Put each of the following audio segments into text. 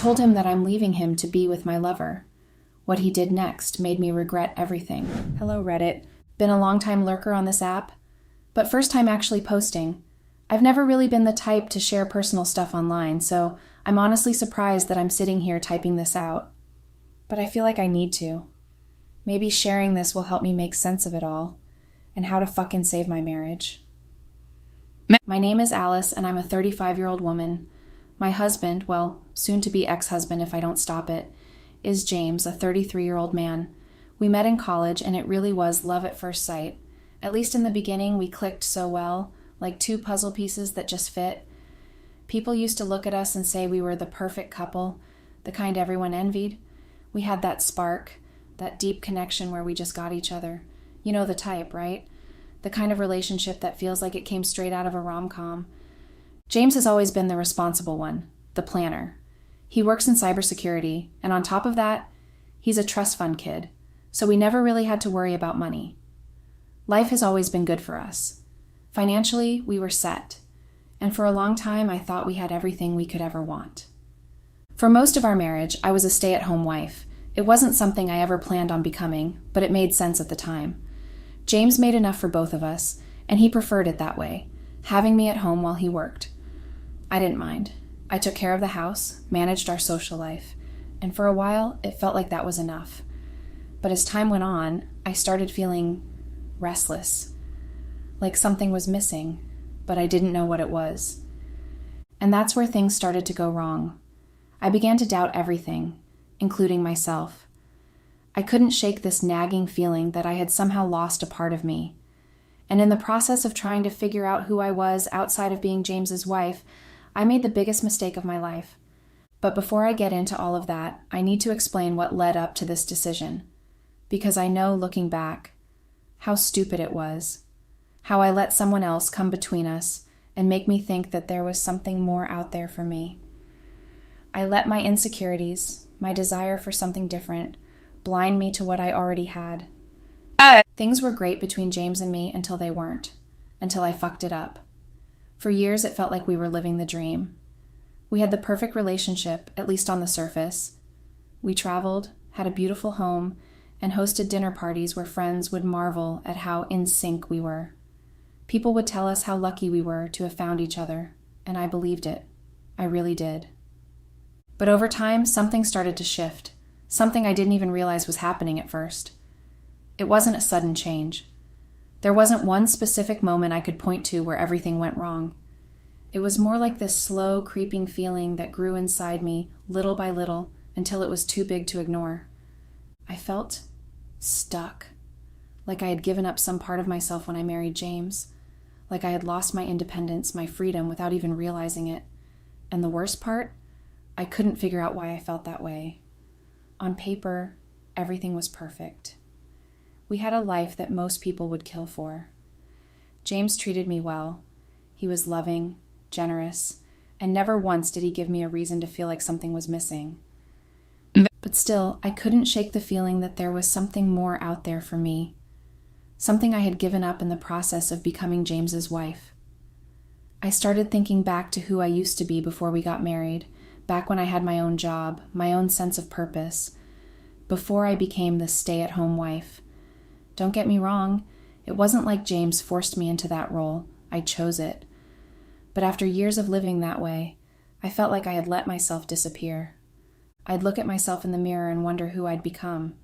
told him that I'm leaving him to be with my lover. What he did next made me regret everything. Hello, Reddit. Been a long-time lurker on this app, but first time actually posting. I've never really been the type to share personal stuff online, so I'm honestly surprised that I'm sitting here typing this out. But I feel like I need to. Maybe sharing this will help me make sense of it all, and how to fucking save my marriage. My name is Alice, and I'm a 35-year-old woman. My husband, well, soon-to-be ex-husband if I don't stop it, is James, a 33-year-old man. We met in college, and it really was love at first sight. At least in the beginning, we clicked so well, like two puzzle pieces that just fit. People used to look at us and say we were the perfect couple, the kind everyone envied. We had that spark, that deep connection where we just got each other. You know the type, right? The kind of relationship that feels like it came straight out of a rom-com. James has always been the responsible one, the planner. He works in cybersecurity, and on top of that, he's a trust fund kid, so we never really had to worry about money. Life has always been good for us. Financially, we were set, and for a long time, I thought we had everything we could ever want. For most of our marriage, I was a stay-at-home wife. It wasn't something I ever planned on becoming, but it made sense at the time. James made enough for both of us, and he preferred it that way, having me at home while he worked. I didn't mind. I took care of the house, managed our social life, and for a while, it felt like that was enough. But as time went on, I started feeling restless, like something was missing, but I didn't know what it was. And that's where things started to go wrong. I began to doubt everything, including myself. I couldn't shake this nagging feeling that I had somehow lost a part of me. And in the process of trying to figure out who I was outside of being James's wife, I made the biggest mistake of my life. But before I get into all of that, I need to explain what led up to this decision. Because I know, looking back, how stupid it was. How I let someone else come between us and make me think that there was something more out there for me. I let my insecurities, my desire for something different, blind me to what I already had. Things were great between James and me until they weren't, until I fucked it up. For years, it felt like we were living the dream. We had the perfect relationship, at least on the surface. We traveled, had a beautiful home, and hosted dinner parties where friends would marvel at how in sync we were. People would tell us how lucky we were to have found each other, and I believed it. I really did. But over time, something started to shift, something I didn't even realize was happening at first. It wasn't a sudden change. There wasn't one specific moment I could point to where everything went wrong. It was more like this slow, creeping feeling that grew inside me, little by little, until it was too big to ignore. I felt stuck, like I had given up some part of myself when I married James, like I had lost my independence, my freedom, without even realizing it. And the worst part, I couldn't figure out why I felt that way. On paper, everything was perfect. We had a life that most people would kill for. James treated me well. He was loving, generous, and never once did he give me a reason to feel like something was missing. But still, I couldn't shake the feeling that there was something more out there for me, something I had given up in the process of becoming James's wife. I started thinking back to who I used to be before we got married, back when I had my own job, my own sense of purpose, before I became the stay-at-home wife. Don't get me wrong, it wasn't like James forced me into that role. I chose it. But after years of living that way, I felt like I had let myself disappear. I'd look at myself in the mirror and wonder who I'd become.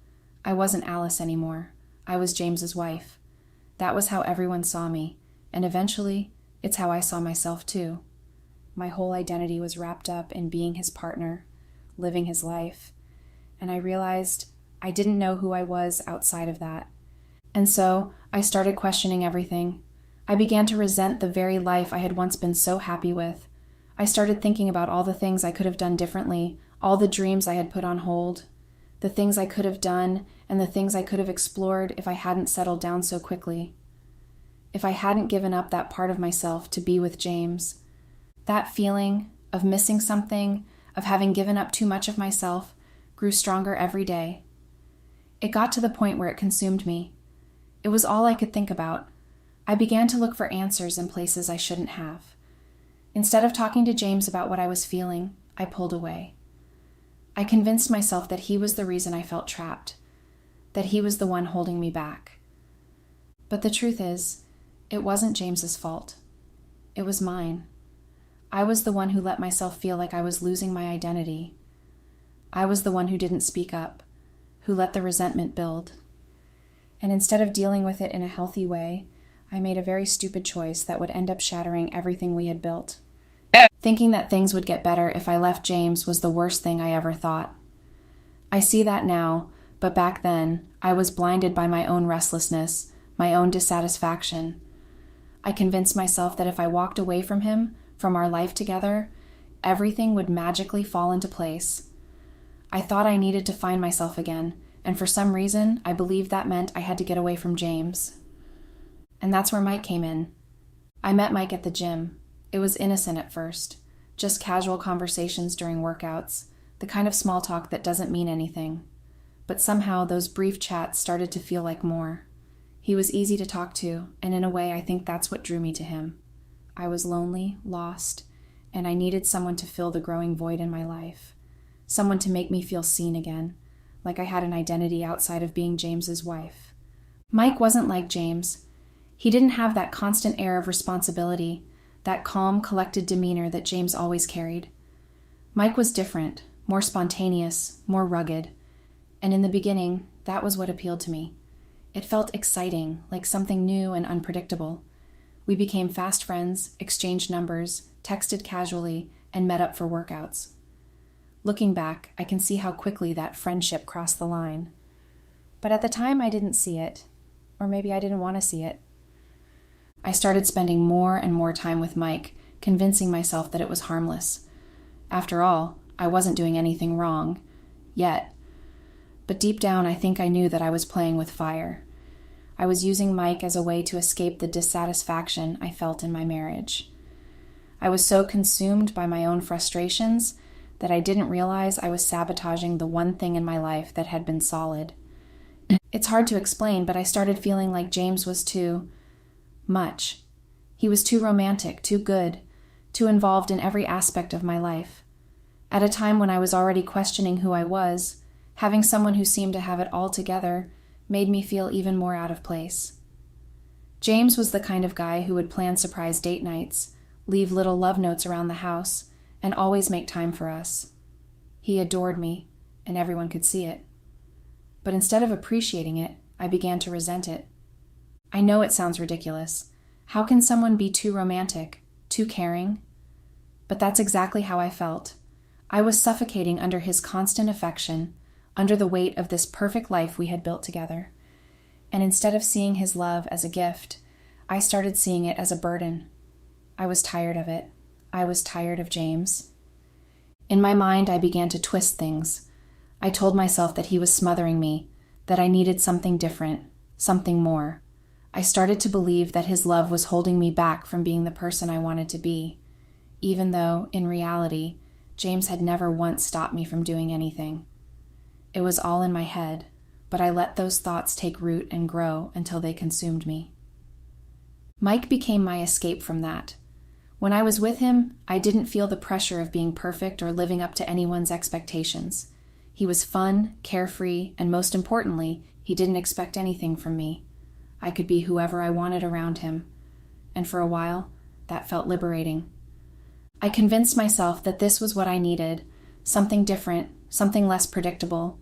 I wasn't Alice anymore. I was James's wife. That was how everyone saw me, and eventually, it's how I saw myself too. My whole identity was wrapped up in being his partner, living his life, and I realized I didn't know who I was outside of that. And so, I started questioning everything. I began to resent the very life I had once been so happy with. I started thinking about all the things I could have done differently, all the dreams I had put on hold, the things I could have done, and the things I could have explored if I hadn't settled down so quickly. If I hadn't given up that part of myself to be with James. That feeling of missing something, of having given up too much of myself, grew stronger every day. It got to the point where it consumed me. It was all I could think about. I began to look for answers in places I shouldn't have. Instead of talking to James about what I was feeling, I pulled away. I convinced myself that he was the reason I felt trapped, that he was the one holding me back. But the truth is, it wasn't James's fault. It was mine. I was the one who let myself feel like I was losing my identity. I was the one who didn't speak up, who let the resentment build. And instead of dealing with it in a healthy way, I made a very stupid choice that would end up shattering everything we had built. Thinking that things would get better if I left James was the worst thing I ever thought. I see that now, but back then, I was blinded by my own restlessness, my own dissatisfaction. I convinced myself that if I walked away from him, from our life together, everything would magically fall into place. I thought I needed to find myself again, and for some reason, I believed that meant I had to get away from James. And that's where Mike came in. I met Mike at the gym. It was innocent at first, just casual conversations during workouts, the kind of small talk that doesn't mean anything. But somehow those brief chats started to feel like more. He was easy to talk to, and in a way I think that's what drew me to him. I was lonely, lost, and I needed someone to fill the growing void in my life. Someone to make me feel seen again, like I had an identity outside of being James's wife. Mike wasn't like James. He didn't have that constant air of responsibility, that calm, collected demeanor that James always carried. Mike was different, more spontaneous, more rugged, and in the beginning, that was what appealed to me. It felt exciting, like something new and unpredictable. We became fast friends, exchanged numbers, texted casually, and met up for workouts. Looking back, I can see how quickly that friendship crossed the line. But at the time, I didn't see it, or maybe I didn't want to see it. I started spending more and more time with Mike, convincing myself that it was harmless. After all, I wasn't doing anything wrong, yet. But deep down, I think I knew that I was playing with fire. I was using Mike as a way to escape the dissatisfaction I felt in my marriage. I was so consumed by my own frustrations that I didn't realize I was sabotaging the one thing in my life that had been solid. It's hard to explain, but I started feeling like James was too much. He was too romantic, too good, too involved in every aspect of my life. At a time when I was already questioning who I was, having someone who seemed to have it all together made me feel even more out of place. James was the kind of guy who would plan surprise date nights, leave little love notes around the house, and always make time for us. He adored me, and everyone could see it. But instead of appreciating it, I began to resent it. I know it sounds ridiculous. How can someone be too romantic, too caring? But that's exactly how I felt. I was suffocating under his constant affection, under the weight of this perfect life we had built together. And instead of seeing his love as a gift, I started seeing it as a burden. I was tired of it. I was tired of James. In my mind, I began to twist things. I told myself that he was smothering me, that I needed something different, something more. I started to believe that his love was holding me back from being the person I wanted to be, even though, in reality, James had never once stopped me from doing anything. It was all in my head, but I let those thoughts take root and grow until they consumed me. Mike became my escape from that. When I was with him, I didn't feel the pressure of being perfect or living up to anyone's expectations. He was fun, carefree, and most importantly, he didn't expect anything from me. I could be whoever I wanted around him, and for a while, that felt liberating. I convinced myself that this was what I needed, something different, something less predictable.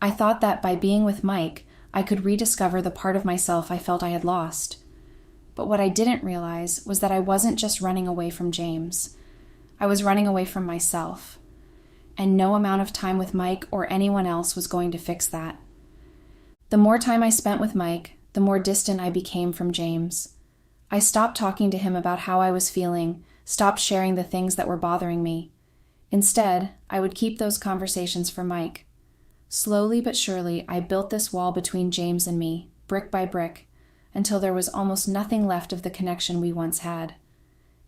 I thought that by being with Mike, I could rediscover the part of myself I felt I had lost. But what I didn't realize was that I wasn't just running away from James. I was running away from myself. And no amount of time with Mike or anyone else was going to fix that. The more time I spent with Mike, the more distant I became from James. I stopped talking to him about how I was feeling, stopped sharing the things that were bothering me. Instead, I would keep those conversations for Mike. Slowly but surely, I built this wall between James and me, brick by brick, until there was almost nothing left of the connection we once had.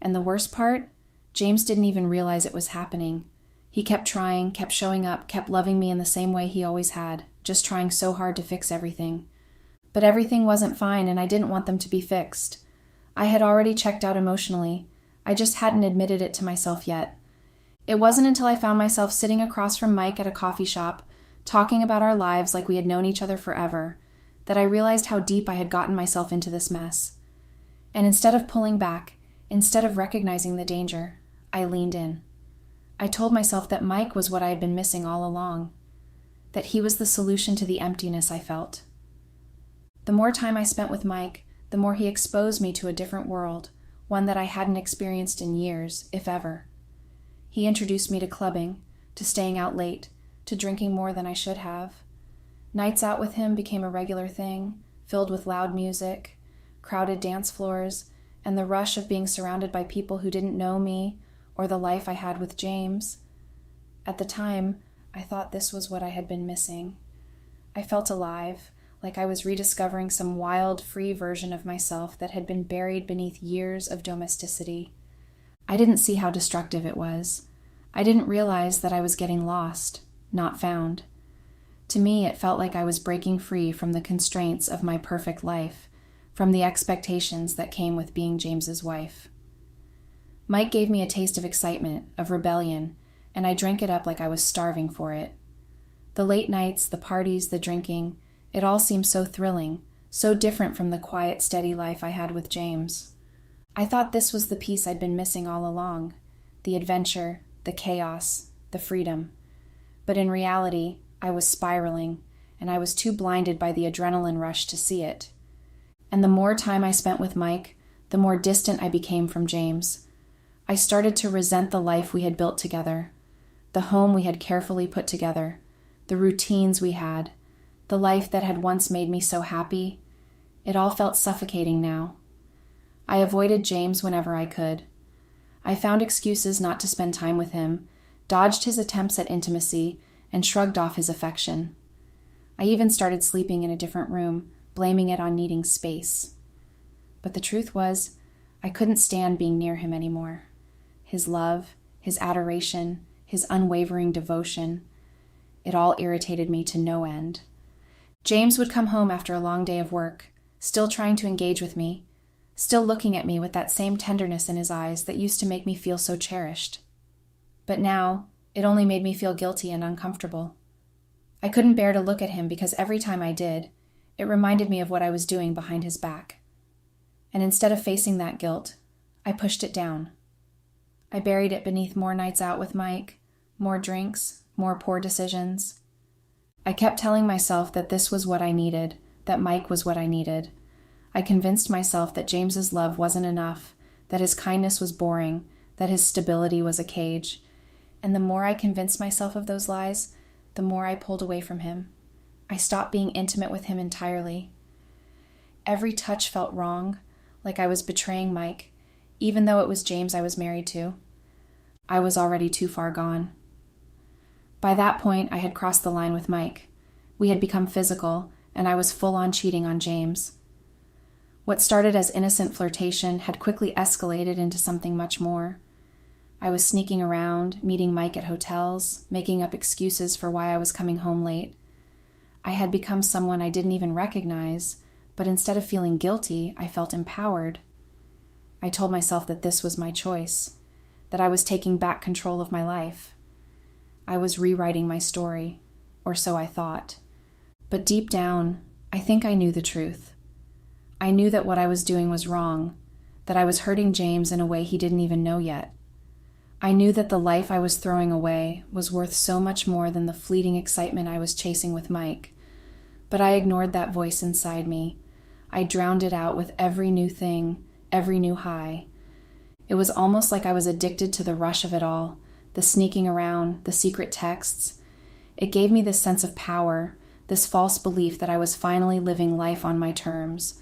And the worst part? James didn't even realize it was happening. He kept trying, kept showing up, kept loving me in the same way he always had, just trying so hard to fix everything. But everything wasn't fine, and I didn't want them to be fixed. I had already checked out emotionally. I just hadn't admitted it to myself yet. It wasn't until I found myself sitting across from Mike at a coffee shop, talking about our lives like we had known each other forever, that I realized how deep I had gotten myself into this mess. And instead of pulling back, instead of recognizing the danger, I leaned in. I told myself that Mike was what I had been missing all along, that he was the solution to the emptiness I felt. The more time I spent with Mike, the more he exposed me to a different world, one that I hadn't experienced in years, if ever. He introduced me to clubbing, to staying out late, to drinking more than I should have. Nights out with him became a regular thing, filled with loud music, crowded dance floors, and the rush of being surrounded by people who didn't know me or the life I had with James. At the time, I thought this was what I had been missing. I felt alive, like I was rediscovering some wild, free version of myself that had been buried beneath years of domesticity. I didn't see how destructive it was. I didn't realize that I was getting lost, not found. To me, it felt like I was breaking free from the constraints of my perfect life, from the expectations that came with being James's wife. Mike gave me a taste of excitement, of rebellion, and I drank it up like I was starving for it. The late nights, the parties, the drinking, it all seemed so thrilling, so different from the quiet, steady life I had with James. I thought this was the piece I'd been missing all along, the adventure, the chaos, the freedom. But in reality, I was spiraling, and I was too blinded by the adrenaline rush to see it. And the more time I spent with Mike, the more distant I became from James. I started to resent the life we had built together, the home we had carefully put together, the routines we had, the life that had once made me so happy. It all felt suffocating now. I avoided James whenever I could. I found excuses not to spend time with him, dodged his attempts at intimacy, and shrugged off his affection. I even started sleeping in a different room, blaming it on needing space. But the truth was, I couldn't stand being near him anymore. His love, his adoration, his unwavering devotion, it all irritated me to no end. James would come home after a long day of work, still trying to engage with me, still looking at me with that same tenderness in his eyes that used to make me feel so cherished. But now, it only made me feel guilty and uncomfortable. I couldn't bear to look at him because every time I did, it reminded me of what I was doing behind his back. And instead of facing that guilt, I pushed it down. I buried it beneath more nights out with Mike, more drinks, more poor decisions. I kept telling myself that this was what I needed, that Mike was what I needed. I convinced myself that James's love wasn't enough, that his kindness was boring, that his stability was a cage. And the more I convinced myself of those lies, the more I pulled away from him. I stopped being intimate with him entirely. Every touch felt wrong, like I was betraying Mike, even though it was James I was married to. I was already too far gone. By that point, I had crossed the line with Mike. We had become physical, and I was full-on cheating on James. What started as innocent flirtation had quickly escalated into something much more. I was sneaking around, meeting Mike at hotels, making up excuses for why I was coming home late. I had become someone I didn't even recognize, but instead of feeling guilty, I felt empowered. I told myself that this was my choice, that I was taking back control of my life. I was rewriting my story, or so I thought. But deep down, I think I knew the truth. I knew that what I was doing was wrong, that I was hurting James in a way he didn't even know yet. I knew that the life I was throwing away was worth so much more than the fleeting excitement I was chasing with Mike. But I ignored that voice inside me. I drowned it out with every new thing, every new high. It was almost like I was addicted to the rush of it all, the sneaking around, the secret texts. It gave me this sense of power, this false belief that I was finally living life on my terms.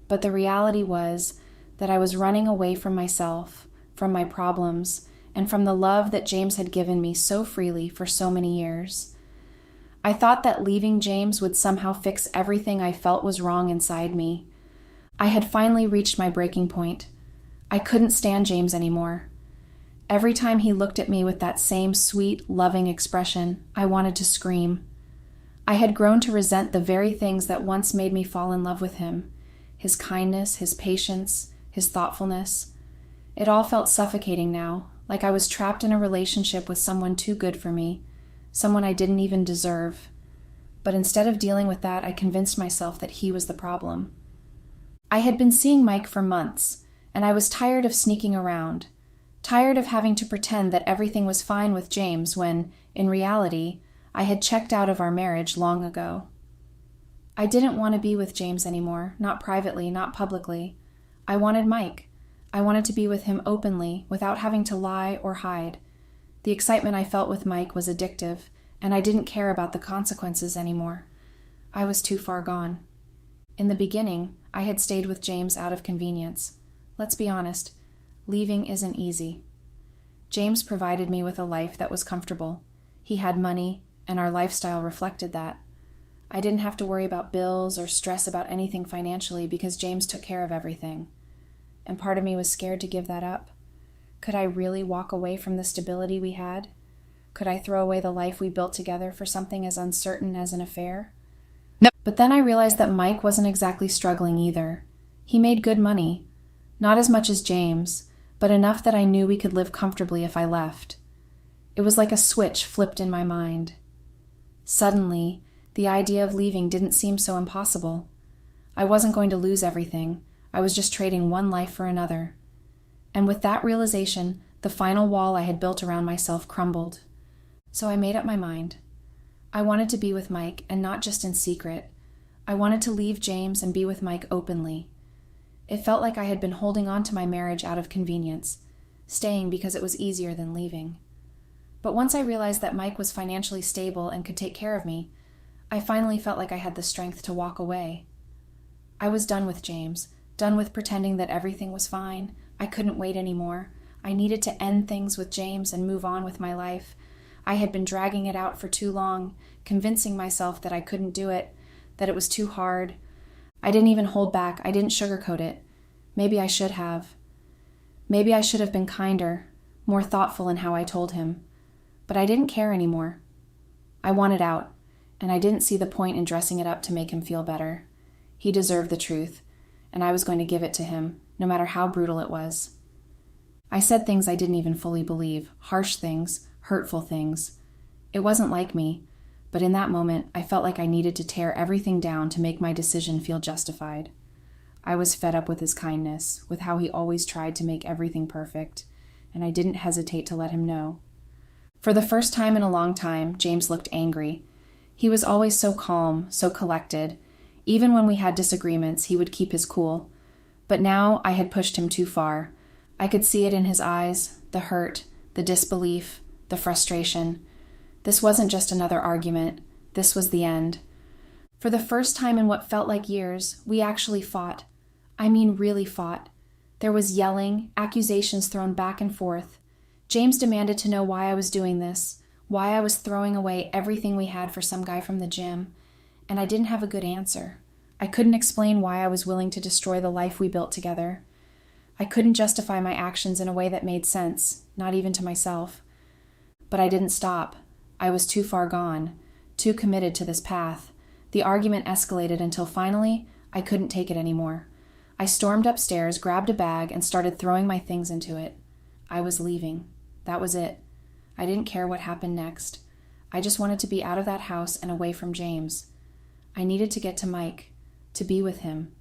But the reality was that I was running away from myself, from my problems, and from the love that James had given me so freely for so many years. I thought that leaving James would somehow fix everything I felt was wrong inside me. I had finally reached my breaking point. I couldn't stand James anymore. Every time he looked at me with that same sweet, loving expression, I wanted to scream. I had grown to resent the very things that once made me fall in love with him. His kindness, his patience, his thoughtfulness. It all felt suffocating now, like I was trapped in a relationship with someone too good for me, someone I didn't even deserve. But instead of dealing with that, I convinced myself that he was the problem. I had been seeing Mike for months, and I was tired of sneaking around, tired of having to pretend that everything was fine with James when, in reality, I had checked out of our marriage long ago. I didn't want to be with James anymore, not privately, not publicly. I wanted Mike. I wanted to be with him openly, without having to lie or hide. The excitement I felt with Mike was addictive, and I didn't care about the consequences anymore. I was too far gone. In the beginning, I had stayed with James out of convenience. Let's be honest, leaving isn't easy. James provided me with a life that was comfortable. He had money, and our lifestyle reflected that. I didn't have to worry about bills or stress about anything financially because James took care of everything. And part of me was scared to give that up. Could I really walk away from the stability we had? Could I throw away the life we built together for something as uncertain as an affair? No. But then I realized that Mike wasn't exactly struggling either. He made good money. Not as much as James, but enough that I knew we could live comfortably if I left. It was like a switch flipped in my mind. Suddenly, the idea of leaving didn't seem so impossible. I wasn't going to lose everything. I was just trading one life for another. And with that realization, the final wall I had built around myself crumbled. So I made up my mind. I wanted to be with Mike, and not just in secret. I wanted to leave James and be with Mike openly. It felt like I had been holding on to my marriage out of convenience, staying because it was easier than leaving. But once I realized that Mike was financially stable and could take care of me, I finally felt like I had the strength to walk away. I was done with James, done with pretending that everything was fine. I couldn't wait anymore. I needed to end things with James and move on with my life. I had been dragging it out for too long, convincing myself that I couldn't do it, that it was too hard. I didn't even hold back. I didn't sugarcoat it. Maybe I should have. Maybe I should have been kinder, more thoughtful in how I told him. But I didn't care anymore. I wanted out, and I didn't see the point in dressing it up to make him feel better. He deserved the truth, and I was going to give it to him, no matter how brutal it was. I said things I didn't even fully believe, harsh things, hurtful things. It wasn't like me, but in that moment, I felt like I needed to tear everything down to make my decision feel justified. I was fed up with his kindness, with how he always tried to make everything perfect, and I didn't hesitate to let him know. For the first time in a long time, James looked angry. He was always so calm, so collected. Even when we had disagreements, he would keep his cool. But now I had pushed him too far. I could see it in his eyes, the hurt, the disbelief, the frustration. This wasn't just another argument. This was the end. For the first time in what felt like years, we actually fought. I mean, really fought. There was yelling, accusations thrown back and forth. James demanded to know why I was doing this, why I was throwing away everything we had for some guy from the gym, and I didn't have a good answer. I couldn't explain why I was willing to destroy the life we built together. I couldn't justify my actions in a way that made sense, not even to myself. But I didn't stop. I was too far gone, too committed to this path. The argument escalated until finally, I couldn't take it anymore. I stormed upstairs, grabbed a bag, and started throwing my things into it. I was leaving. That was it. I didn't care what happened next. I just wanted to be out of that house and away from James. I needed to get to Mike, to be with him,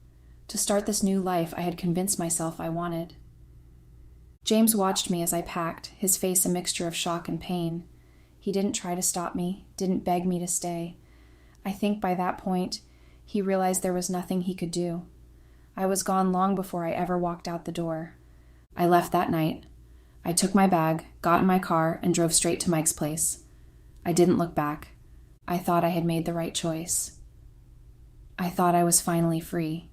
to start this new life I had convinced myself I wanted. James watched me as I packed, his face a mixture of shock and pain. He didn't try to stop me, didn't beg me to stay. I think by that point, he realized there was nothing he could do. I was gone long before I ever walked out the door. I left that night. I took my bag, got in my car, and drove straight to Mike's place. I didn't look back. I thought I had made the right choice. I thought I was finally free.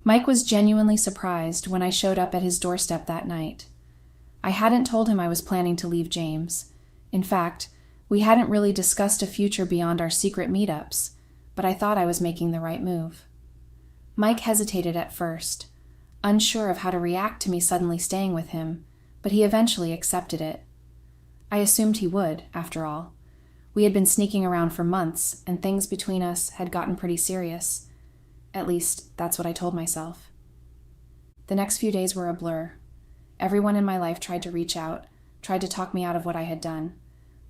Mike was genuinely surprised when I showed up at his doorstep that night. I hadn't told him I was planning to leave James. In fact, we hadn't really discussed a future beyond our secret meetups, but I thought I was making the right move. Mike hesitated at first, unsure of how to react to me suddenly staying with him, but he eventually accepted it. I assumed he would, after all. We had been sneaking around for months, and things between us had gotten pretty serious. At least, that's what I told myself. The next few days were a blur. Everyone in my life tried to reach out, tried to talk me out of what I had done.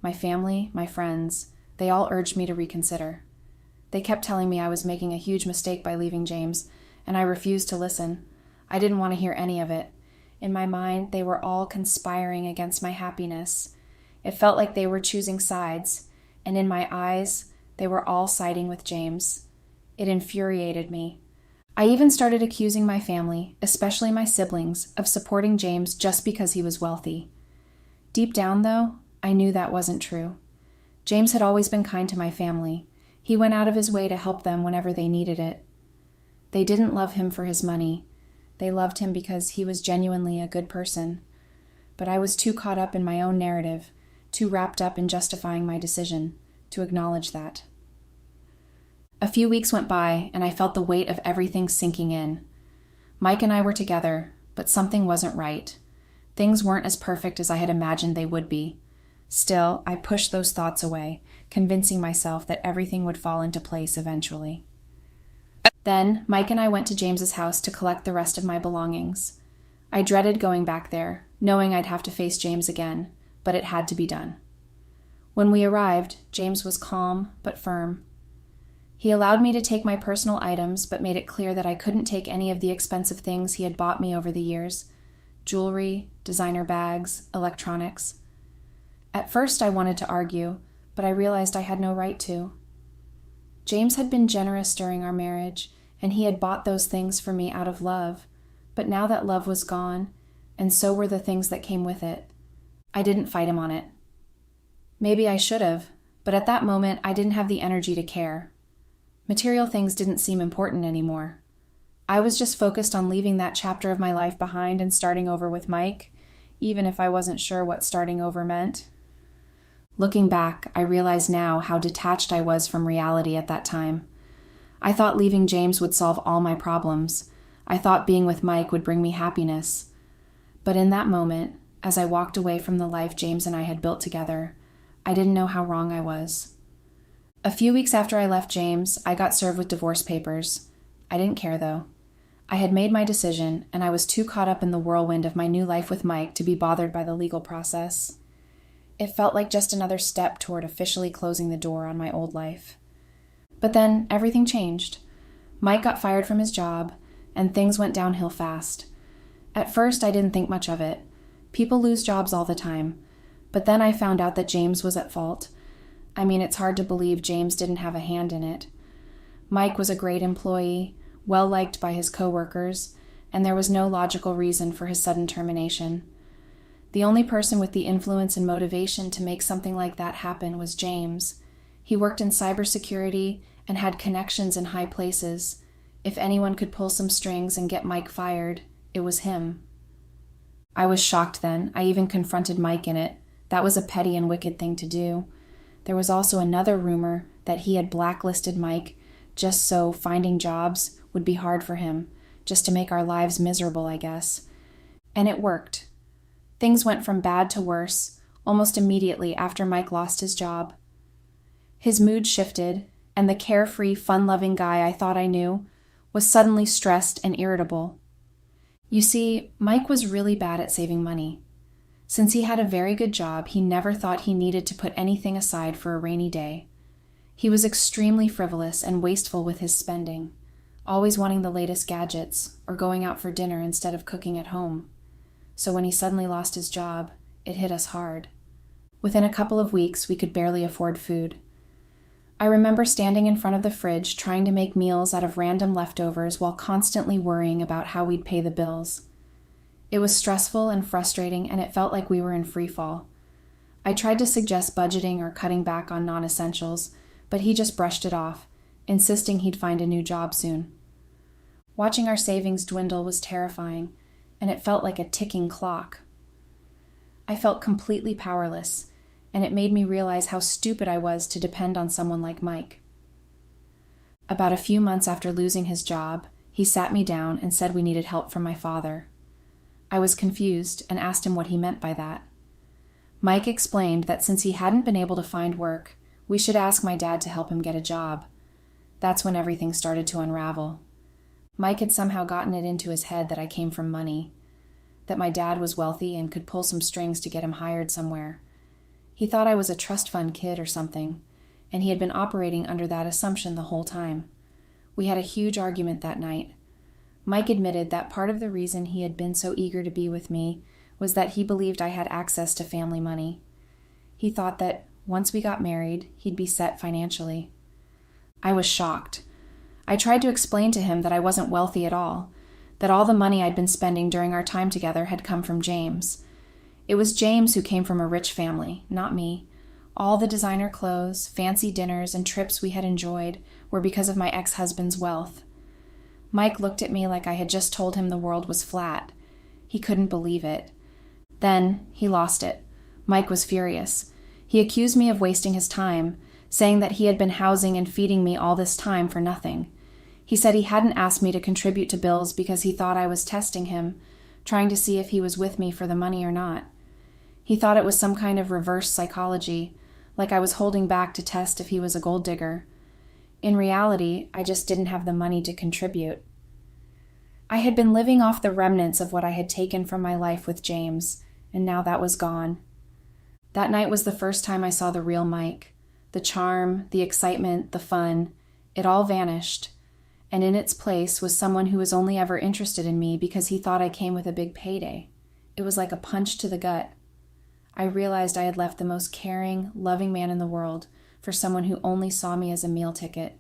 My family, my friends, they all urged me to reconsider. They kept telling me I was making a huge mistake by leaving James, and I refused to listen. I didn't want to hear any of it. In my mind, they were all conspiring against my happiness. It felt like they were choosing sides, and in my eyes, they were all siding with James. It infuriated me. I even started accusing my family, especially my siblings, of supporting James just because he was wealthy. Deep down, though, I knew that wasn't true. James had always been kind to my family. He went out of his way to help them whenever they needed it. They didn't love him for his money. They loved him because he was genuinely a good person. But I was too caught up in my own narrative, too wrapped up in justifying my decision, to acknowledge that. A few weeks went by, and I felt the weight of everything sinking in. Mike and I were together, but something wasn't right. Things weren't as perfect as I had imagined they would be. Still, I pushed those thoughts away, convincing myself that everything would fall into place eventually. Then, Mike and I went to James's house to collect the rest of my belongings. I dreaded going back there, knowing I'd have to face James again, but it had to be done. When we arrived, James was calm but firm. He allowed me to take my personal items, but made it clear that I couldn't take any of the expensive things he had bought me over the years: jewelry, designer bags, electronics. At first I wanted to argue, but I realized I had no right to. James had been generous during our marriage, and he had bought those things for me out of love, but now that love was gone, and so were the things that came with it, I didn't fight him on it. Maybe I should have, but at that moment I didn't have the energy to care. Material things didn't seem important anymore. I was just focused on leaving that chapter of my life behind and starting over with Mike, even if I wasn't sure what starting over meant. Looking back, I realize now how detached I was from reality at that time. I thought leaving James would solve all my problems. I thought being with Mike would bring me happiness. But in that moment, as I walked away from the life James and I had built together, I didn't know how wrong I was. A few weeks after I left James, I got served with divorce papers. I didn't care, though. I had made my decision, and I was too caught up in the whirlwind of my new life with Mike to be bothered by the legal process. It felt like just another step toward officially closing the door on my old life. But then everything changed. Mike got fired from his job, and things went downhill fast. At first, I didn't think much of it. People lose jobs all the time. But then I found out that James was at fault. I mean, it's hard to believe James didn't have a hand in it. Mike was a great employee, well-liked by his coworkers, and there was no logical reason for his sudden termination. The only person with the influence and motivation to make something like that happen was James. He worked in cybersecurity and had connections in high places. If anyone could pull some strings and get Mike fired, it was him. I was shocked then. I even confronted Mike in it. That was a petty and wicked thing to do. There was also another rumor that he had blacklisted Mike just so finding jobs would be hard for him, just to make our lives miserable, I guess. And it worked. Things went from bad to worse almost immediately after Mike lost his job. His mood shifted, and the carefree, fun-loving guy I thought I knew was suddenly stressed and irritable. You see, Mike was really bad at saving money. Since he had a very good job, he never thought he needed to put anything aside for a rainy day. He was extremely frivolous and wasteful with his spending, always wanting the latest gadgets or going out for dinner instead of cooking at home. So when he suddenly lost his job, it hit us hard. Within a couple of weeks, we could barely afford food. I remember standing in front of the fridge trying to make meals out of random leftovers while constantly worrying about how we'd pay the bills. It was stressful and frustrating, and it felt like we were in free fall. I tried to suggest budgeting or cutting back on non-essentials, but he just brushed it off, insisting he'd find a new job soon. Watching our savings dwindle was terrifying, and it felt like a ticking clock. I felt completely powerless, and it made me realize how stupid I was to depend on someone like Mike. About a few months after losing his job, he sat me down and said we needed help from my father. I was confused and asked him what he meant by that. Mike explained that since he hadn't been able to find work, we should ask my dad to help him get a job. That's when everything started to unravel. Mike had somehow gotten it into his head that I came from money. that my dad was wealthy and could pull some strings to get him hired somewhere. He thought I was a trust fund kid or something, and he had been operating under that assumption the whole time. We had a huge argument that night. Mike admitted that part of the reason he had been so eager to be with me was that he believed I had access to family money. He thought that once we got married, he'd be set financially. I was shocked. I tried to explain to him that I wasn't wealthy at all, that all the money I'd been spending during our time together had come from James. It was James who came from a rich family, not me. All the designer clothes, fancy dinners, and trips we had enjoyed were because of my ex-husband's wealth. Mike looked at me like I had just told him the world was flat. He couldn't believe it. Then he lost it. Mike was furious. He accused me of wasting his time, saying that he had been housing and feeding me all this time for nothing. He said he hadn't asked me to contribute to bills because he thought I was testing him, trying to see if he was with me for the money or not. He thought it was some kind of reverse psychology, like I was holding back to test if he was a gold digger. In reality, I just didn't have the money to contribute. I had been living off the remnants of what I had taken from my life with James, and now that was gone. That night was the first time I saw the real Mike. The charm, the excitement, the fun, it all vanished, and in its place was someone who was only ever interested in me because he thought I came with a big payday. It was like a punch to the gut. I realized I had left the most caring, loving man in the world for someone who only saw me as a meal ticket.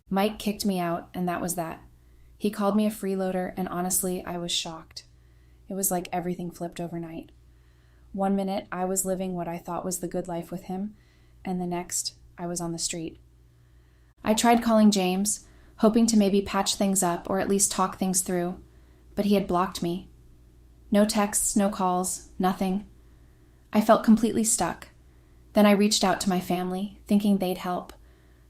Mike kicked me out, and that was that. He called me a freeloader, and honestly, I was shocked. It was like everything flipped overnight. One minute, I was living what I thought was the good life with him, and the next, I was on the street. I tried calling James, hoping to maybe patch things up or at least talk things through, but he had blocked me. No texts, no calls, nothing. I felt completely stuck. Then I reached out to my family, thinking they'd help,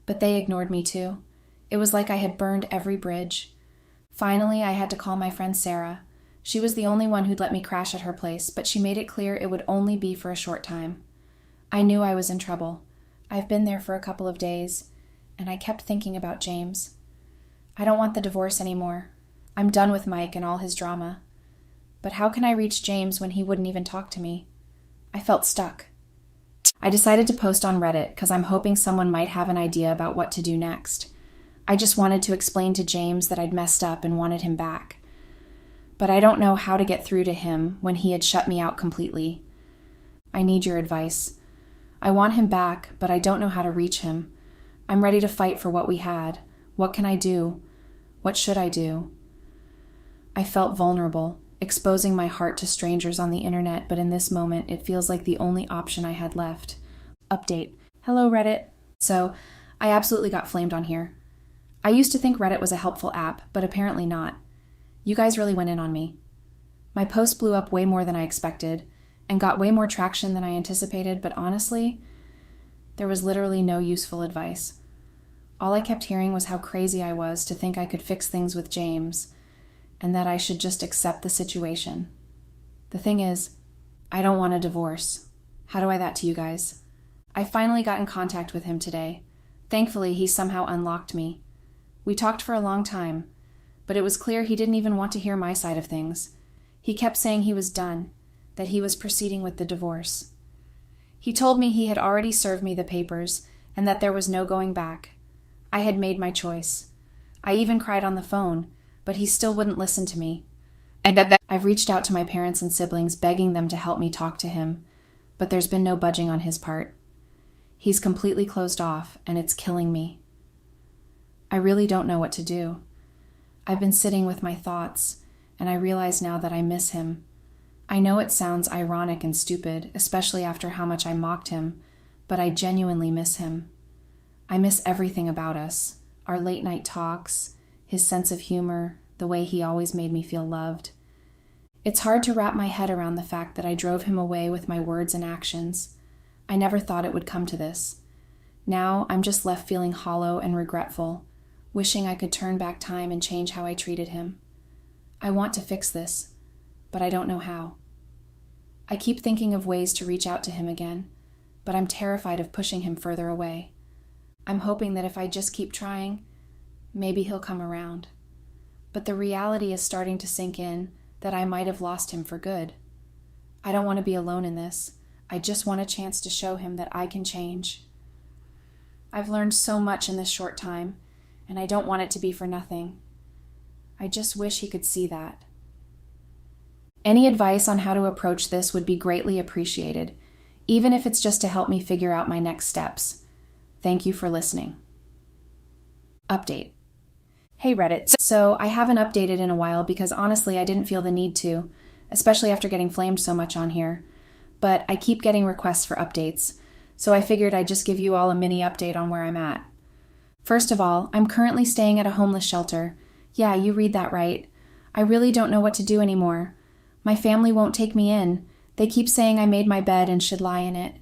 but they ignored me too. It was like I had burned every bridge. Finally, I had to call my friend Sarah. She was the only one who'd let me crash at her place, but she made it clear it would only be for a short time. I knew I was in trouble. I've been there for a couple of days, and I kept thinking about James. I don't want the divorce anymore. I'm done with Mike and all his drama. But how can I reach James when he wouldn't even talk to me? I felt stuck. I decided to post on Reddit because I'm hoping someone might have an idea about what to do next. I just wanted to explain to James that I'd messed up and wanted him back. But I don't know how to get through to him when he had shut me out completely. I need your advice. I want him back, but I don't know how to reach him. I'm ready to fight for what we had. What can I do? What should I do? I felt vulnerable, exposing my heart to strangers on the internet, but in this moment, it feels like the only option I had left. Update. Hello, Reddit. So, I absolutely got flamed on here. I used to think Reddit was a helpful app, but apparently not. You guys really went in on me. My post blew up way more than I expected, and got way more traction than I anticipated, but honestly, there was literally no useful advice. All I kept hearing was how crazy I was to think I could fix things with James, and that I should just accept the situation. The thing is, I don't want a divorce. How do I that to you guys? I finally got in contact with him today. Thankfully, he somehow unlocked me. We talked for a long time, but it was clear he didn't even want to hear my side of things. He kept saying he was done, that he was proceeding with the divorce. He told me he had already served me the papers and that there was no going back. I had made my choice. I even cried on the phone, but he still wouldn't listen to me. And I've reached out to my parents and siblings, begging them to help me talk to him, but there's been no budging on his part. He's completely closed off, and it's killing me. I really don't know what to do. I've been sitting with my thoughts, and I realize now that I miss him. I know it sounds ironic and stupid, especially after how much I mocked him, but I genuinely miss him. I miss everything about us, our late night talks, his sense of humor, the way he always made me feel loved. It's hard to wrap my head around the fact that I drove him away with my words and actions. I never thought it would come to this. Now I'm just left feeling hollow and regretful, wishing I could turn back time and change how I treated him. I want to fix this, but I don't know how. I keep thinking of ways to reach out to him again, but I'm terrified of pushing him further away. I'm hoping that if I just keep trying, maybe he'll come around. But the reality is starting to sink in that I might have lost him for good. I don't want to be alone in this. I just want a chance to show him that I can change. I've learned so much in this short time, and I don't want it to be for nothing. I just wish he could see that. Any advice on how to approach this would be greatly appreciated, even if it's just to help me figure out my next steps. Thank you for listening. Update. Hey Reddit. So I haven't updated in a while because honestly I didn't feel the need to, especially after getting flamed so much on here. But I keep getting requests for updates, so I figured I'd just give you all a mini update on where I'm at. First of all, I'm currently staying at a homeless shelter. Yeah, you read that right. I really don't know what to do anymore. My family won't take me in. They keep saying I made my bed and should lie in it.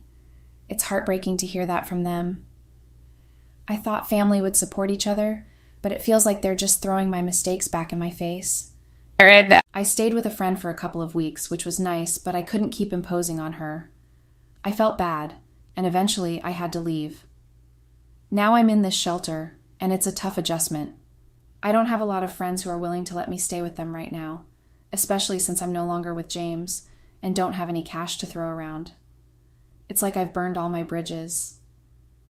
It's heartbreaking to hear that from them. I thought family would support each other, but it feels like they're just throwing my mistakes back in my face. I stayed with a friend for a couple of weeks, which was nice, but I couldn't keep imposing on her. I felt bad, and eventually I had to leave. Now I'm in this shelter, and it's a tough adjustment. I don't have a lot of friends who are willing to let me stay with them right now, especially since I'm no longer with James and don't have any cash to throw around. It's like I've burned all my bridges.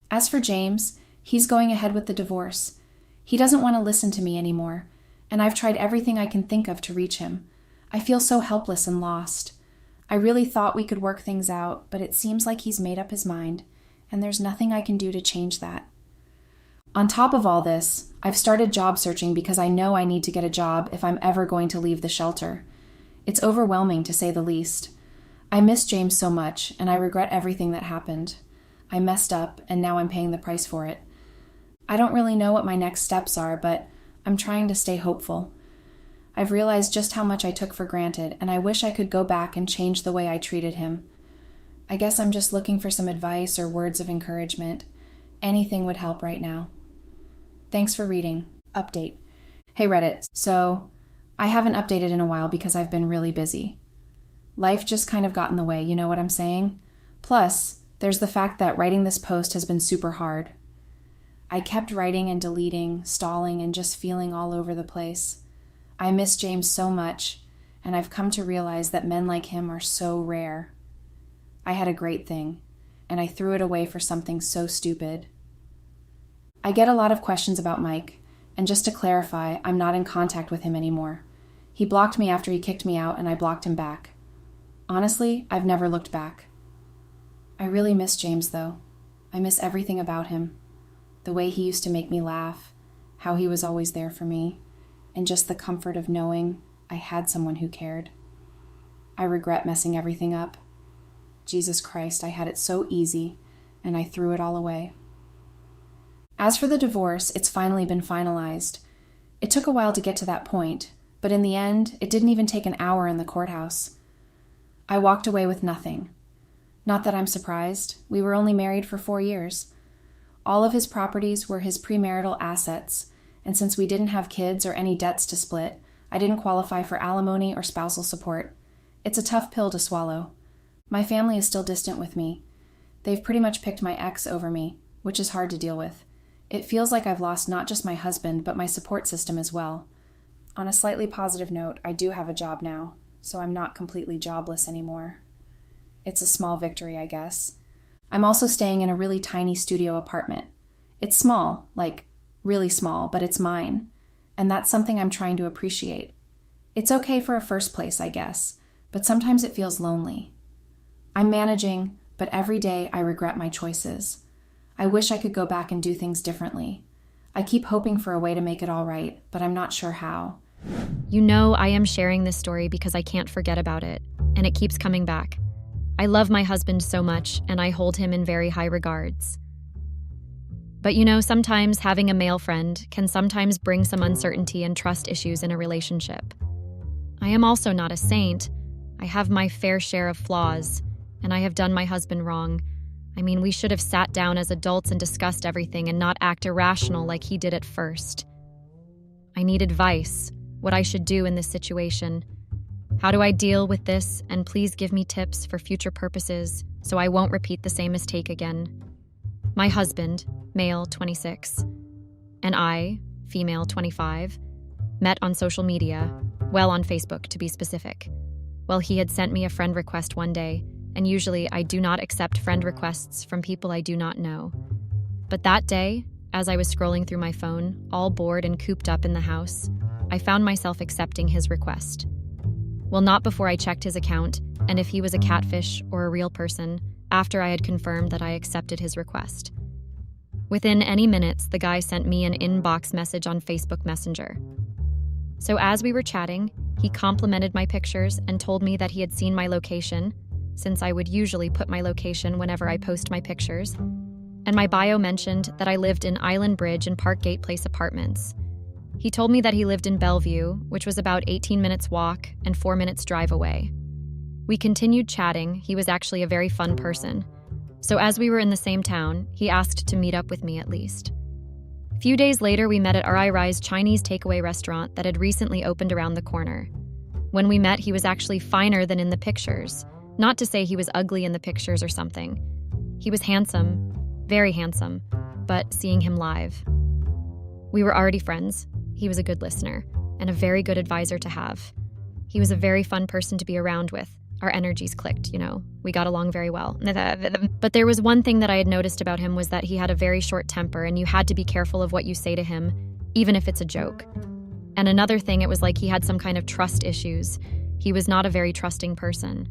As for James, he's going ahead with the divorce. He doesn't want to listen to me anymore, and I've tried everything I can think of to reach him. I feel so helpless and lost. I really thought we could work things out, but it seems like he's made up his mind, and there's nothing I can do to change that. On top of all this, I've started job searching because I know I need to get a job if I'm ever going to leave the shelter. It's overwhelming, to say the least. I miss James so much, and I regret everything that happened. I messed up, and now I'm paying the price for it. I don't really know what my next steps are, but I'm trying to stay hopeful. I've realized just how much I took for granted, and I wish I could go back and change the way I treated him. I guess I'm just looking for some advice or words of encouragement. Anything would help right now. Thanks for reading. Update. Hey Reddit. So, I haven't updated in a while because I've been really busy. Life just kind of got in the way, you know what I'm saying? Plus, there's the fact that writing this post has been super hard. I kept writing and deleting, stalling, and just feeling all over the place. I miss James so much, and I've come to realize that men like him are so rare. I had a great thing, and I threw it away for something so stupid. I get a lot of questions about Mike, and just to clarify, I'm not in contact with him anymore. He blocked me after he kicked me out, and I blocked him back. Honestly, I've never looked back. I really miss James, though. I miss everything about him. The way he used to make me laugh, how he was always there for me, and just the comfort of knowing I had someone who cared. I regret messing everything up. Jesus Christ, I had it so easy, and I threw it all away. As for the divorce, it's finally been finalized. It took a while to get to that point, but in the end, it didn't even take an hour in the courthouse. I walked away with nothing. Not that I'm surprised. We were only married for 4 years. All of his properties were his premarital assets, and since we didn't have kids or any debts to split, I didn't qualify for alimony or spousal support. It's a tough pill to swallow. My family is still distant with me. They've pretty much picked my ex over me, which is hard to deal with. It feels like I've lost not just my husband, but my support system as well. On a slightly positive note, I do have a job now, so I'm not completely jobless anymore. It's a small victory, I guess. I'm also staying in a really tiny studio apartment. It's small, like really small, but it's mine, and that's something I'm trying to appreciate. It's okay for a first place, I guess, but sometimes it feels lonely. I'm managing, but every day I regret my choices. I wish I could go back and do things differently. I keep hoping for a way to make it all right, but I'm not sure how. You know, I am sharing this story because I can't forget about it, and it keeps coming back. I love my husband so much, and I hold him in very high regards. But you know, sometimes having a male friend can sometimes bring some uncertainty and trust issues in a relationship. I am also not a saint. I have my fair share of flaws, and I have done my husband wrong. I mean, we should have sat down as adults and discussed everything and not act irrational like he did at first. I need advice, what I should do in this situation. How do I deal with this? And please give me tips for future purposes so I won't repeat the same mistake again. My husband, male 26, and I, female 25, met on social media. Well, on Facebook, to be specific. Well, he had sent me a friend request one day, and usually I do not accept friend requests from people I do not know. But that day, as I was scrolling through my phone, all bored and cooped up in the house, I found myself accepting his request. Well, not before I checked his account, and if he was a catfish or a real person, after I had confirmed that I accepted his request. Within any minutes, the guy sent me an inbox message on Facebook Messenger. So as we were chatting, he complimented my pictures and told me that he had seen my location, since I would usually put my location whenever I post my pictures, and my bio mentioned that I lived in Island Bridge and Parkgate Place apartments. He told me that he lived in Bellevue, which was about 18 minutes walk and 4 minutes drive away. We continued chatting. He was actually a very fun person. So as we were in the same town, he asked to meet up with me at least. A few days later, we met at Rai's Chinese takeaway restaurant that had recently opened around the corner. When we met, he was actually finer than in the pictures. Not to say he was ugly in the pictures or something. He was handsome, very handsome, but seeing him live. We were already friends. He was a good listener and a very good advisor to have. He was a very fun person to be around with. Our energies clicked, we got along very well. But there was one thing that I had noticed about him was that he had a very short temper and you had to be careful of what you say to him, even if it's a joke. And another thing, it was like he had some kind of trust issues. He was not a very trusting person.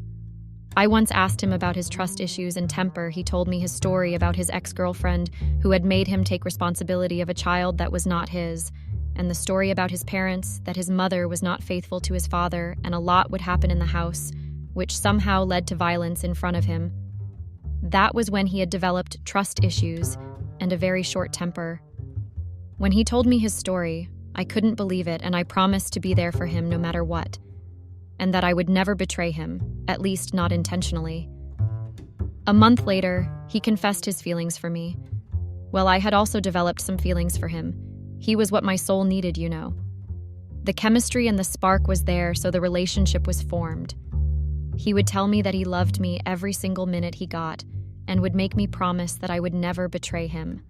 I once asked him about his trust issues and temper. He told me his story about his ex-girlfriend who had made him take responsibility of a child that was not his, and the story about his parents, that his mother was not faithful to his father, and a lot would happen in the house, which somehow led to violence in front of him. That was when he had developed trust issues and a very short temper. When he told me his story, I couldn't believe it, and I promised to be there for him no matter what, and that I would never betray him, at least not intentionally. A month later, he confessed his feelings for me. Well, I had also developed some feelings for him. He was what my soul needed, The chemistry and the spark was there, so the relationship was formed. He would tell me that he loved me every single minute he got, and would make me promise that I would never betray him.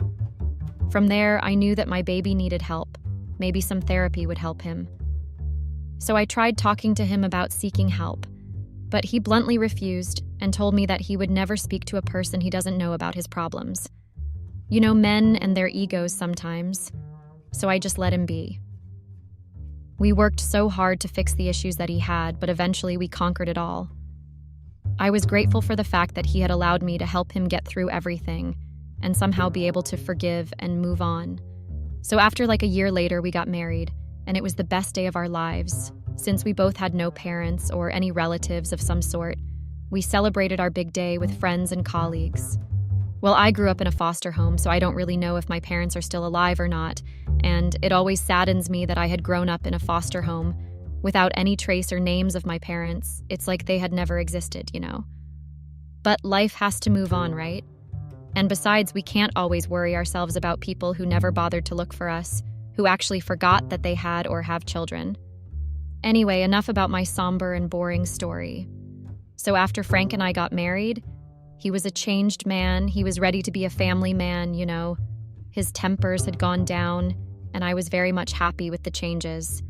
From there, I knew that my baby needed help. Maybe some therapy would help him. So I tried talking to him about seeking help, but he bluntly refused and told me that he would never speak to a person he doesn't know about his problems. Men and their egos sometimes, so I just let him be. We worked so hard to fix the issues that he had, but eventually we conquered it all. I was grateful for the fact that he had allowed me to help him get through everything and somehow be able to forgive and move on. So after a year later, we got married, and it was the best day of our lives. Since we both had no parents or any relatives of some sort, we celebrated our big day with friends and colleagues. Well, I grew up in a foster home, so I don't really know if my parents are still alive or not, and it always saddens me that I had grown up in a foster home without any trace or names of my parents. It's like they had never existed, But life has to move on, right? And besides, we can't always worry ourselves about people who never bothered to look for us, who actually forgot that they had or have children. Anyway, enough about my somber and boring story. So after Frank and I got married, he was a changed man. He was ready to be a family man, His tempers had gone down, and I was very much happy with the changes.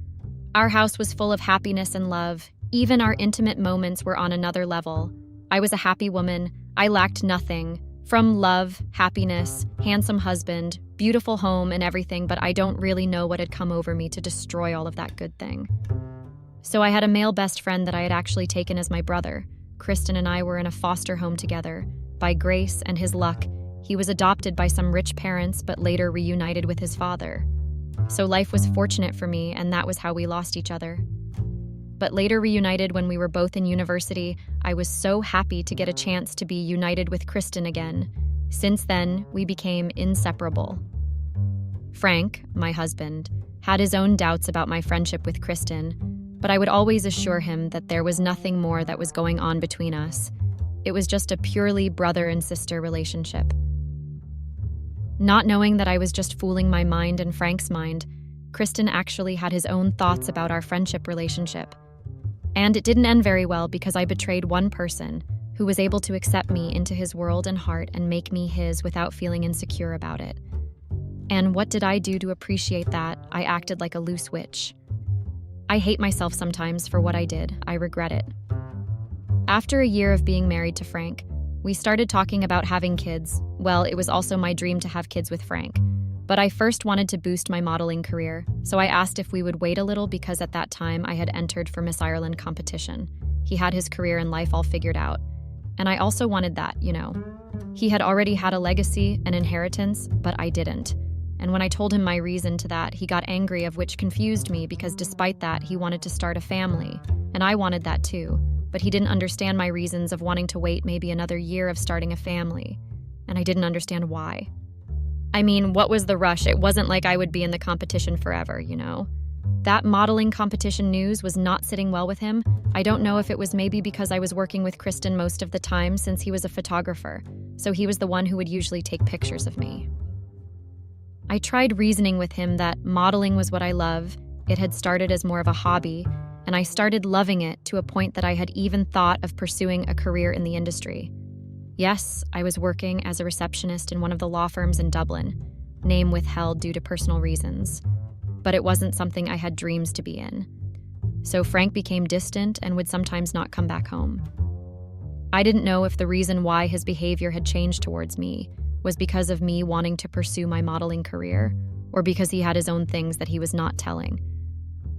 Our house was full of happiness and love. Even our intimate moments were on another level. I was a happy woman. I lacked nothing. From love, happiness, handsome husband, beautiful home, and everything, but I don't really know what had come over me to destroy all of that good thing. So I had a male best friend that I had actually taken as my brother. Kristen and I were in a foster home together. By grace and his luck, he was adopted by some rich parents, but later reunited with his father. So life was fortunate for me, and that was how we lost each other. But later reunited when we were both in university, I was so happy to get a chance to be united with Kristen again. Since then, we became inseparable. Frank, my husband, had his own doubts about my friendship with Kristen, but I would always assure him that there was nothing more that was going on between us. It was just a purely brother and sister relationship. Not knowing that I was just fooling my mind and Frank's mind, Kristen actually had his own thoughts about our friendship relationship. And it didn't end very well because I betrayed one person who was able to accept me into his world and heart and make me his without feeling insecure about it. And what did I do to appreciate that? I acted like a loose witch. I hate myself sometimes for what I did. I regret it. After a year of being married to Frank, we started talking about having kids. Well, it was also my dream to have kids with Frank. But I first wanted to boost my modeling career, so I asked if we would wait a little because at that time I had entered for Miss Ireland competition. He had his career and life all figured out. And I also wanted that, you know. He had already had a legacy, an inheritance, but I didn't. And when I told him my reason to that, he got angry, of which confused me because despite that, he wanted to start a family. And I wanted that too, but he didn't understand my reasons of wanting to wait maybe another year of starting a family. And I didn't understand why. I mean, what was the rush? It wasn't like I would be in the competition forever, you know? That modeling competition news was not sitting well with him. I don't know if it was maybe because I was working with Kristen most of the time since he was a photographer, so he was the one who would usually take pictures of me. I tried reasoning with him that modeling was what I love, it had started as more of a hobby, and I started loving it to a point that I had even thought of pursuing a career in the industry. Yes, I was working as a receptionist in one of the law firms in Dublin, name withheld due to personal reasons, but it wasn't something I had dreams to be in. So Frank became distant and would sometimes not come back home. I didn't know if the reason why his behavior had changed towards me was because of me wanting to pursue my modeling career, or because he had his own things that he was not telling.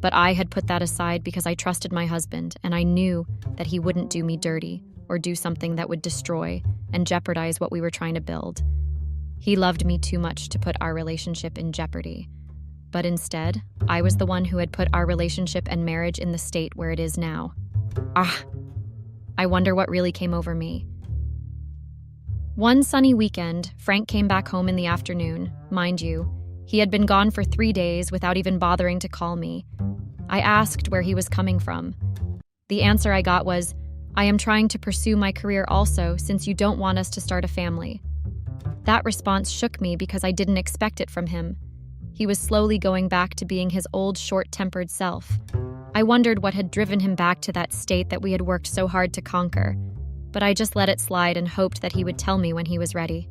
But I had put that aside because I trusted my husband, and I knew that he wouldn't do me dirty or do something that would destroy and jeopardize what we were trying to build. He loved me too much to put our relationship in jeopardy. But instead, I was the one who had put our relationship and marriage in the state where it is now. I wonder what really came over me. One sunny weekend, Frank came back home in the afternoon. Mind you, he had been gone for 3 days without even bothering to call me. I asked where he was coming from. The answer I got was, "I am trying to pursue my career also, since you don't want us to start a family." That response shook me because I didn't expect it from him. He was slowly going back to being his old short-tempered self. I wondered what had driven him back to that state that we had worked so hard to conquer, but I just let it slide and hoped that he would tell me when he was ready.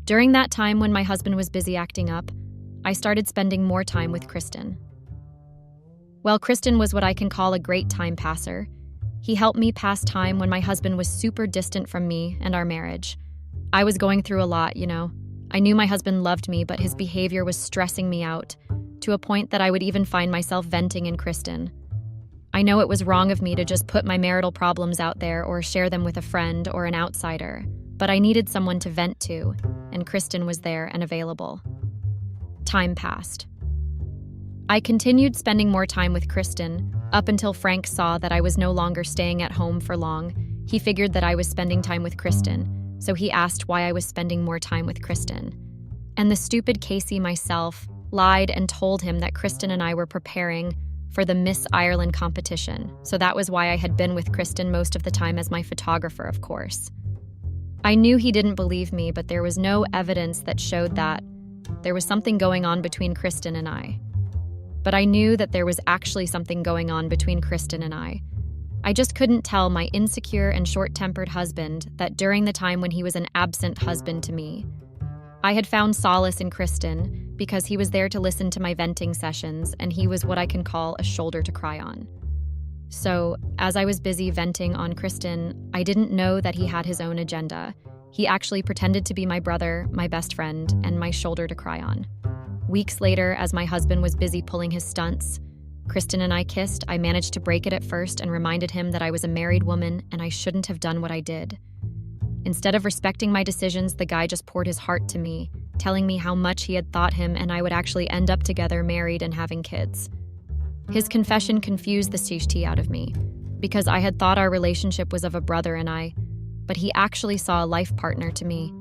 During that time when my husband was busy acting up, I started spending more time with Kristen. Well, Kristen was what I can call a great time passer. He helped me pass time when my husband was super distant from me and our marriage. I was going through a lot, you know. I knew my husband loved me, but his behavior was stressing me out, to a point that I would even find myself venting in Kristen. I know it was wrong of me to just put my marital problems out there or share them with a friend or an outsider, but I needed someone to vent to, and Kristen was there and available. Time passed. I continued spending more time with Kristen, up until Frank saw that I was no longer staying at home for long. He figured that I was spending time with Kristen, so he asked why I was spending more time with Kristen. And the stupid Casey myself lied and told him that Kristen and I were preparing for the Miss Ireland competition, so that was why I had been with Kristen most of the time as my photographer, of course. I knew he didn't believe me, but there was no evidence that showed that there was something going on between Kristen and I. But I knew that there was actually something going on between Kristen and I. I just couldn't tell my insecure and short-tempered husband that during the time when he was an absent husband to me. I had found solace in Kristen because he was there to listen to my venting sessions, and he was what I can call a shoulder to cry on. So, as I was busy venting on Kristen, I didn't know that he had his own agenda. He actually pretended to be my brother, my best friend, and my shoulder to cry on. Weeks later, as my husband was busy pulling his stunts, Kristen and I kissed. I managed to break it at first and reminded him that I was a married woman and I shouldn't have done what I did. Instead of respecting my decisions, the guy just poured his heart to me, telling me how much he had thought him and I would actually end up together, married and having kids. His confession confused the sheesh tea out of me, because I had thought our relationship was of a brother and I, but he actually saw a life partner to me.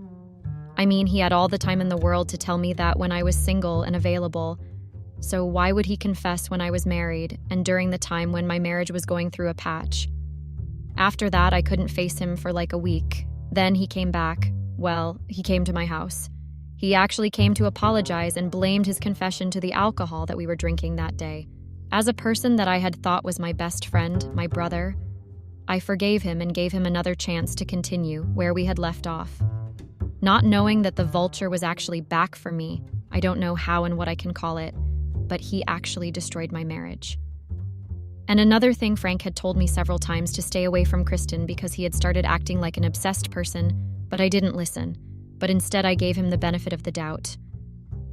I mean, he had all the time in the world to tell me that when I was single and available, so why would he confess when I was married and during the time when my marriage was going through a patch? After that, I couldn't face him for like a week. Then he came back. Well, he came to my house. He actually came to apologize and blamed his confession to the alcohol that we were drinking that day. As a person that I had thought was my best friend, my brother, I forgave him and gave him another chance to continue where we had left off. Not knowing that the vulture was actually back for me, I don't know how and what I can call it, but he actually destroyed my marriage. And another thing, Frank had told me several times to stay away from Kristen because he had started acting like an obsessed person, but I didn't listen. But instead I gave him the benefit of the doubt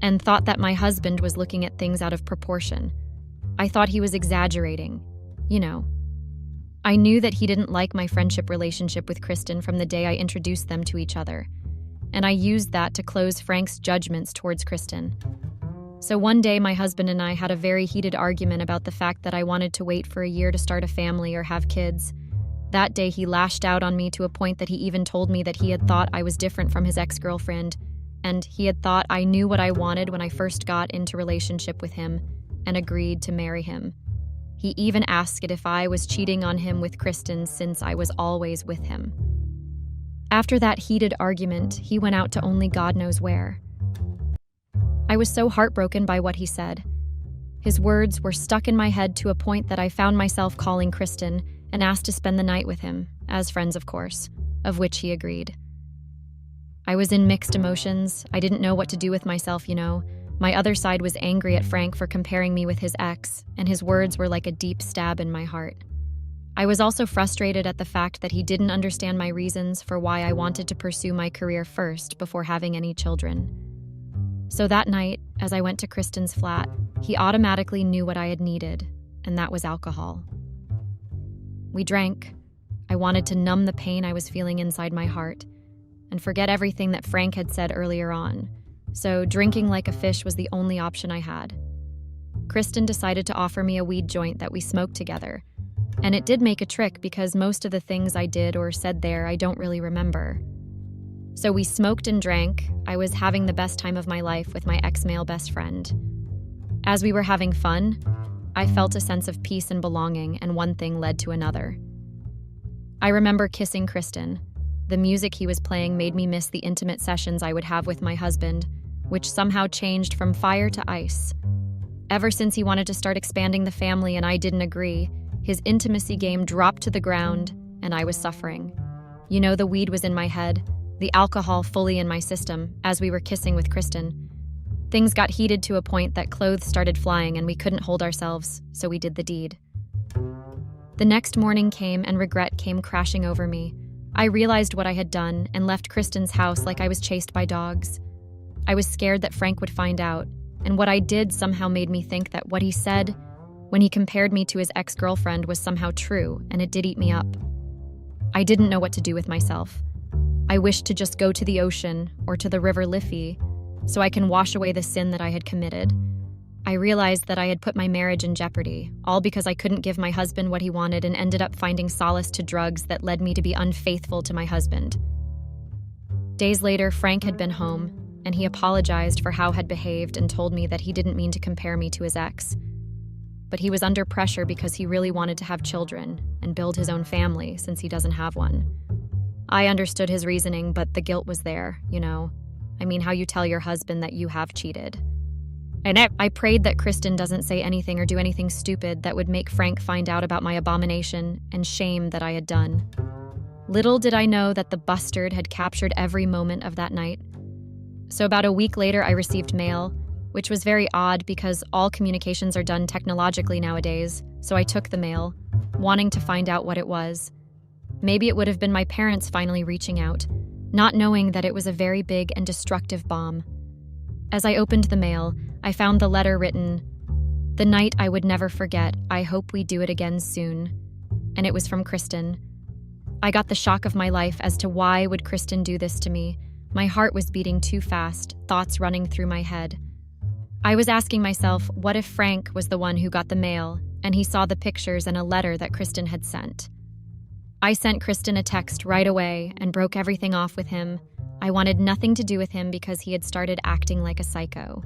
and thought that my husband was looking at things out of proportion. I thought he was exaggerating. You know. I knew that he didn't like my friendship relationship with Kristen from the day I introduced them to each other, and I used that to close Frank's judgments towards Kristen. So one day my husband and I had a very heated argument about the fact that I wanted to wait for a year to start a family or have kids. That day he lashed out on me to a point that he even told me that he had thought I was different from his ex-girlfriend, and he had thought I knew what I wanted when I first got into relationship with him and agreed to marry him. He even asked if I was cheating on him with Kristen since I was always with him. After that heated argument, he went out to only God knows where. I was so heartbroken by what he said. His words were stuck in my head to a point that I found myself calling Kristen and asked to spend the night with him, as friends of course, of which he agreed. I was in mixed emotions. I didn't know what to do with myself, you know. My other side was angry at Frank for comparing me with his ex, and his words were like a deep stab in my heart. I was also frustrated at the fact that he didn't understand my reasons for why I wanted to pursue my career first before having any children. So that night, as I went to Kristen's flat, he automatically knew what I had needed, and that was alcohol. We drank. I wanted to numb the pain I was feeling inside my heart and forget everything that Frank had said earlier on, so drinking like a fish was the only option I had. Kristen decided to offer me a weed joint that we smoked together, and it did make a trick because most of the things I did or said there I don't really remember. So we smoked and drank. I was having the best time of my life with my ex-male best friend. As we were having fun, I felt a sense of peace and belonging, and one thing led to another. I remember kissing Kristen. The music he was playing made me miss the intimate sessions I would have with my husband, which somehow changed from fire to ice. Ever since he wanted to start expanding the family and I didn't agree, his intimacy game dropped to the ground, and I was suffering. You know, the weed was in my head, the alcohol fully in my system, as we were kissing with Kristen. Things got heated to a point that clothes started flying and we couldn't hold ourselves, so we did the deed. The next morning came and regret came crashing over me. I realized what I had done and left Kristen's house like I was chased by dogs. I was scared that Frank would find out, and what I did somehow made me think that what he said when he compared me to his ex-girlfriend was somehow true, and it did eat me up. I didn't know what to do with myself. I wished to just go to the ocean or to the river Liffey so I can wash away the sin that I had committed. I realized that I had put my marriage in jeopardy, all because I couldn't give my husband what he wanted and ended up finding solace to drugs that led me to be unfaithful to my husband. Days later, Frank had been home, and he apologized for how had behaved and told me that he didn't mean to compare me to his ex. But he was under pressure because he really wanted to have children and build his own family since he doesn't have one. I understood his reasoning, but the guilt was there, you know. I mean, how you tell your husband that you have cheated. And I prayed that Kristen doesn't say anything or do anything stupid that would make Frank find out about my abomination and shame that I had done. Little did I know that the bastard had captured every moment of that night. So about a week later, I received mail, which was very odd because all communications are done technologically nowadays, so I took the mail, wanting to find out what it was. Maybe it would have been my parents finally reaching out, not knowing that it was a very big and destructive bomb. As I opened the mail, I found the letter written, "The night I would never forget, I hope we do it again soon." And it was from Kristen. I got the shock of my life as to why would Kristen do this to me. My heart was beating too fast, thoughts running through my head. I was asking myself, what if Frank was the one who got the mail, and he saw the pictures and a letter that Kristen had sent? I sent Kristen a text right away and broke everything off with him. I wanted nothing to do with him because he had started acting like a psycho.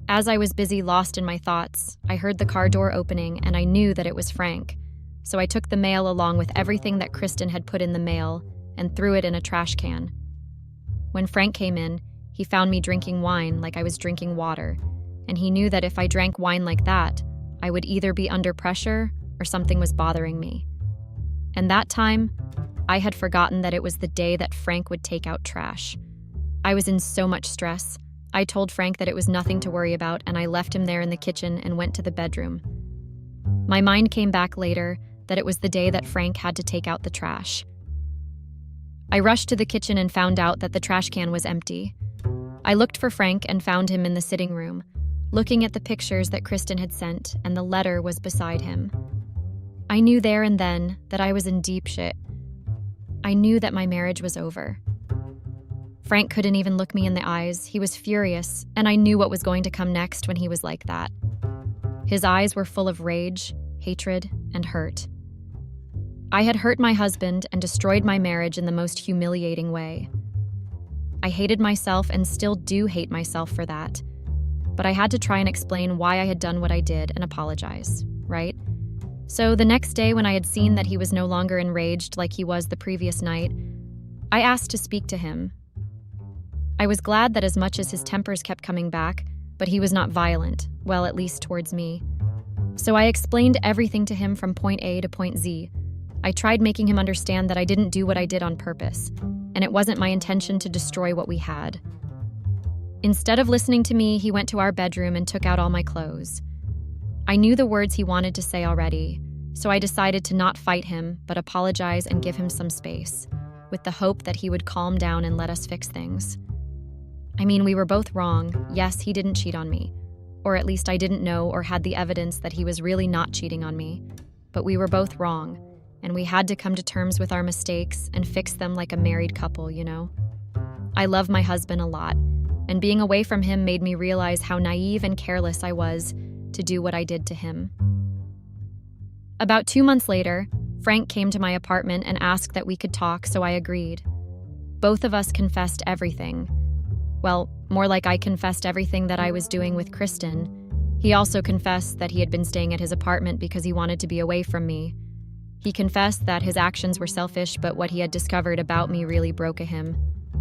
As I was busy, lost in my thoughts, I heard the car door opening and I knew that it was Frank. So I took the mail along with everything that Kristen had put in the mail and threw it in a trash can. When Frank came in, he found me drinking wine like I was drinking water, and he knew that if I drank wine like that, I would either be under pressure or something was bothering me. And that time, I had forgotten that it was the day that Frank would take out trash. I was in so much stress. I told Frank that it was nothing to worry about, and I left him there in the kitchen and went to the bedroom. My mind came back later that it was the day that Frank had to take out the trash. I rushed to the kitchen and found out that the trash can was empty. I looked for Frank and found him in the sitting room, looking at the pictures that Kristen had sent, and the letter was beside him. I knew there and then that I was in deep shit. I knew that my marriage was over. Frank couldn't even look me in the eyes. He was furious, and I knew what was going to come next when he was like that. His eyes were full of rage, hatred, and hurt. I had hurt my husband and destroyed my marriage in the most humiliating way. I hated myself and still do hate myself for that. But I had to try and explain why I had done what I did and apologize, right? So the next day, when I had seen that he was no longer enraged like he was the previous night, I asked to speak to him. I was glad that as much as his tempers kept coming back, but he was not violent, well, at least towards me. So I explained everything to him from point A to point Z. I tried making him understand that I didn't do what I did on purpose, and it wasn't my intention to destroy what we had. Instead of listening to me, he went to our bedroom and took out all my clothes. I knew the words he wanted to say already, so I decided to not fight him, but apologize and give him some space, with the hope that he would calm down and let us fix things. I mean, we were both wrong. Yes, he didn't cheat on me. Or at least I didn't know or had the evidence that he was really not cheating on me. But we were both wrong, and we had to come to terms with our mistakes and fix them like a married couple, you know? I love my husband a lot, and being away from him made me realize how naive and careless I was to do what I did to him. About 2 months later, Frank came to my apartment and asked that we could talk, so I agreed. Both of us confessed everything. Well, more like I confessed everything that I was doing with Kristen. He also confessed that he had been staying at his apartment because he wanted to be away from me. He confessed that his actions were selfish, but what he had discovered about me really broke him.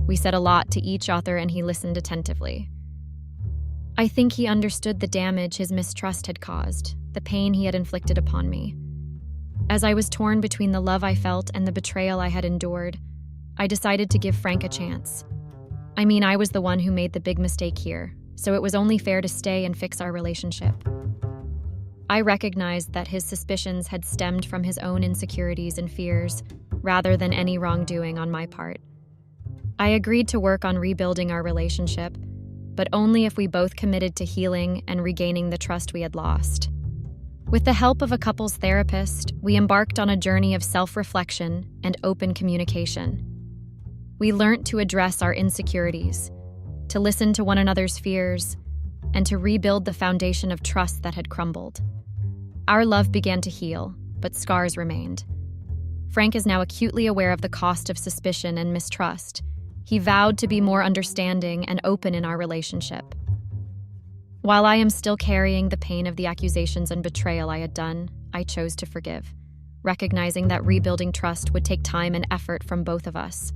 We said a lot to each other, and he listened attentively. I think he understood the damage his mistrust had caused, the pain he had inflicted upon me. As I was torn between the love I felt and the betrayal I had endured, I decided to give Frank a chance. I mean, I was the one who made the big mistake here, so it was only fair to stay and fix our relationship. I recognized that his suspicions had stemmed from his own insecurities and fears, rather than any wrongdoing on my part. I agreed to work on rebuilding our relationship, but only if we both committed to healing and regaining the trust we had lost. With the help of a couples therapist, we embarked on a journey of self-reflection and open communication. We learned to address our insecurities, to listen to one another's fears, and to rebuild the foundation of trust that had crumbled. Our love began to heal, but scars remained. Frank is now acutely aware of the cost of suspicion and mistrust. He vowed to be more understanding and open in our relationship. While I am still carrying the pain of the accusations and betrayal I had done, I chose to forgive, recognizing that rebuilding trust would take time and effort from both of us.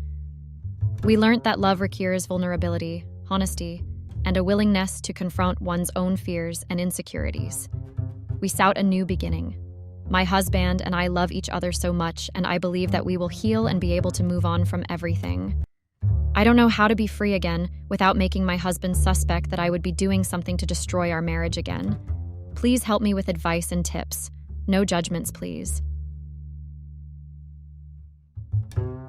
We learned that love requires vulnerability, honesty, and a willingness to confront one's own fears and insecurities. We sought a new beginning. My husband and I love each other so much, and I believe that we will heal and be able to move on from everything. I don't know how to be free again without making my husband suspect that I would be doing something to destroy our marriage again. Please help me with advice and tips. No judgments, please.